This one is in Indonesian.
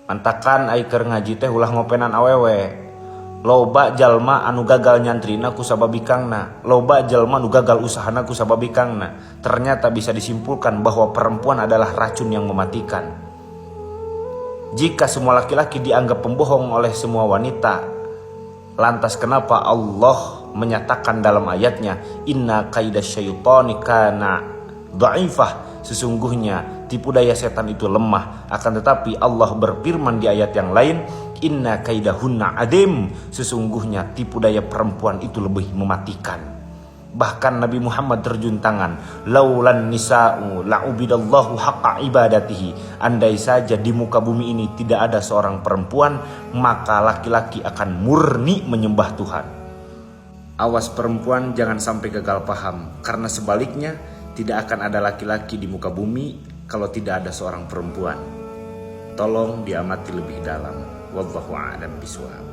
Mantakan ai keur ngaji teh ulah ngopenan awewe. Loba jalma anu gagal nyantrina ku sababikangna, loba jalma anu gagal usahana ku sababikangna. Ternyata bisa disimpulkan bahwa perempuan adalah racun yang mematikan. Jika semua laki-laki dianggap pembohong oleh semua wanita, lantas kenapa Allah menyatakan dalam ayatnya, inna kaidasyaitani kana dhaifah, sesungguhnya tipu daya setan itu lemah. Akan tetapi Allah berfirman di ayat yang lain, inna kaidahunna adim, sesungguhnya tipu daya perempuan itu lebih mematikan. Bahkan Nabi Muhammad terjun tangan, laulan nisa'u la'ubidallahu haqqa ibadatihi, andai saja di muka bumi ini tidak ada seorang perempuan, maka laki-laki akan murni menyembah Tuhan. Awas perempuan jangan sampai gagal paham, karena sebaliknya tidak akan ada laki-laki di muka bumi kalau tidak ada seorang perempuan. Tolong diamati lebih dalam. Wallahu a'lam bishawab.